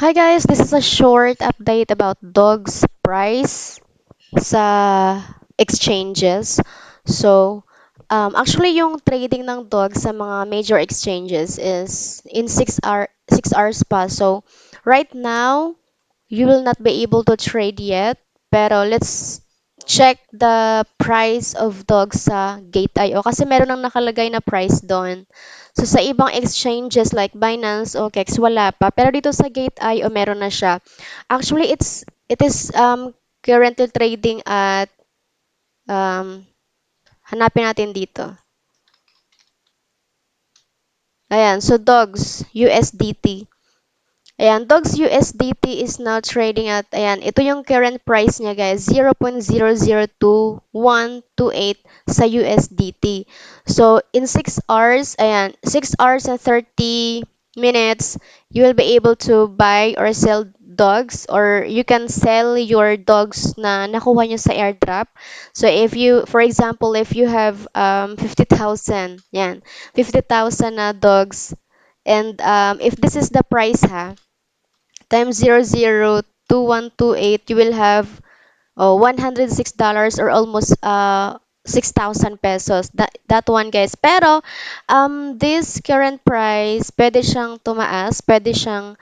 Hi guys, this is a short update about dogs price sa exchanges. So, actually yung trading ng dogs sa mga major exchanges is in 6 hours pa. So, right now, you will not be able to trade yet, pero let's check the price of dogs sa Gate.io kasi meron nang nakalagay na price doon. So sa ibang exchanges like Binance o Kex wala pa, pero dito sa Gate.io meron na siya. Actually it is currently trading at hanapin natin dito. Ayan, so dogs USDT. Ayan, Dogs USDT is now trading at, ayan, ito yung current price niya guys, 0.002128 sa USDT. So, in 6 hours, ayan, 6 hours and 30 minutes, you will be able to buy or sell dogs or you can sell your dogs na nakuha nyo sa airdrop. So, if you, for example, if you have 50,000, yan, 50,000 na dogs, and if this is the price ha, times 002128, you will have $106 or almost 6,000 pesos. That one guys. Pero this current price, pwede siyang tumaas, pwede siyang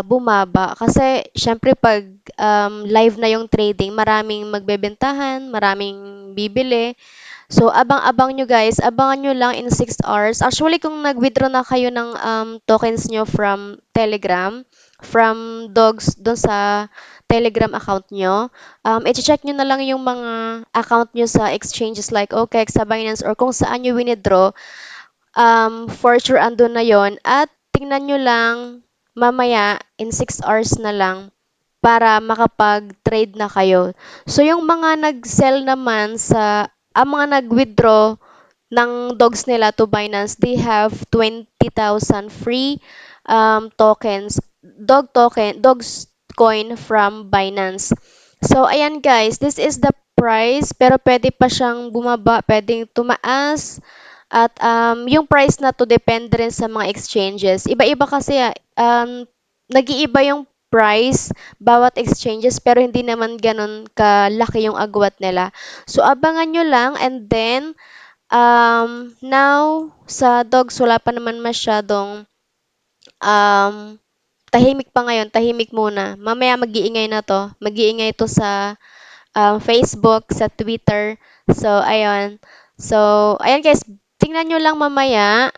bumaba kasi syempre pag live na yung trading, maraming magbebentahan, maraming bibili. So, abang-abang nyo guys, abangan nyo lang in 6 hours. Actually, kung nag-withdraw na kayo ng tokens nyo from Telegram, from dogs doon sa Telegram account nyo, i-check nyo na lang yung mga account nyo sa exchanges like OKEx, sa Binance, or kung saan nyo withdraw, for sure andun na yon at tingnan nyo lang mamaya in 6 hours na lang para makapag-trade na kayo. So, yung mga nag-sell naman ang mga nag-withdraw ng dogs nila to Binance, they have 20,000 free tokens, dogs coin from Binance. So, ayan guys, this is the price, pero pwede pa siyang bumaba, pwedeng tumaas, at yung price na to depende rin sa mga exchanges. Iba-iba kasi, nag-iiba yung price bawat exchanges pero hindi naman ganun kalaki yung agwat nila. So, abangan nyo lang and then, now, sa dogs, wala pa naman masyadong um, tahimik pa ngayon, tahimik muna. Mamaya mag-iingay na to. Mag-iingay to sa Facebook, sa Twitter. So, ayun. So, ayun guys, tingnan nyo lang mamaya,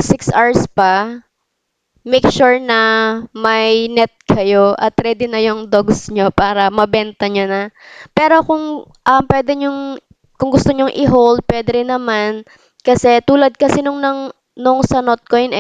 6 hours pa. Make sure na may net kayo at ready na yung dogs nyo para mabenta nyo na. Pero kung pwede nyong, kung gusto nyong i-hold, pwede rin naman. Kasi tulad kasi nung sa Notcoin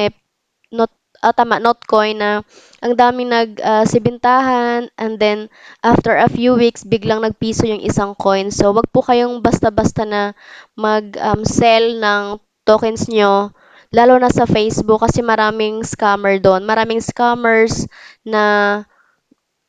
not tama, Notcoin na ang daming sibintahan and then after a few weeks biglang nagpiso yung isang coin. So wag po kayong basta-basta na mag-sell ng tokens nyo lalo na sa Facebook kasi maraming scammer doon. Maraming scammers na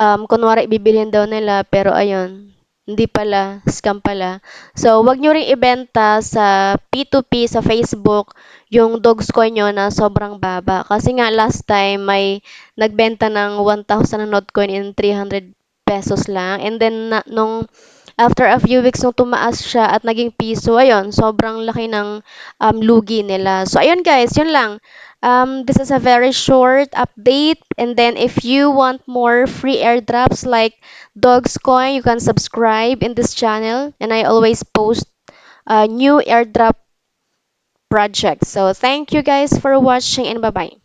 kunwari bibilhin daw nila pero ayun, hindi pala, scam pala. So, wag nyo ring ibenta sa P2P sa Facebook yung dogs coin nyo na sobrang baba. Kasi nga last time may nagbenta ng 1,000 na Notcoin in 300 pesos lang. And then nung after a few weeks nung tumaas siya at naging piso, ayun, sobrang laki ng lugi nila. So, ayun guys, yun lang. This is a very short update. And then, if you want more free airdrops like Dogs Coin, you can subscribe in this channel. And I always post new airdrop projects. So, thank you guys for watching and bye-bye.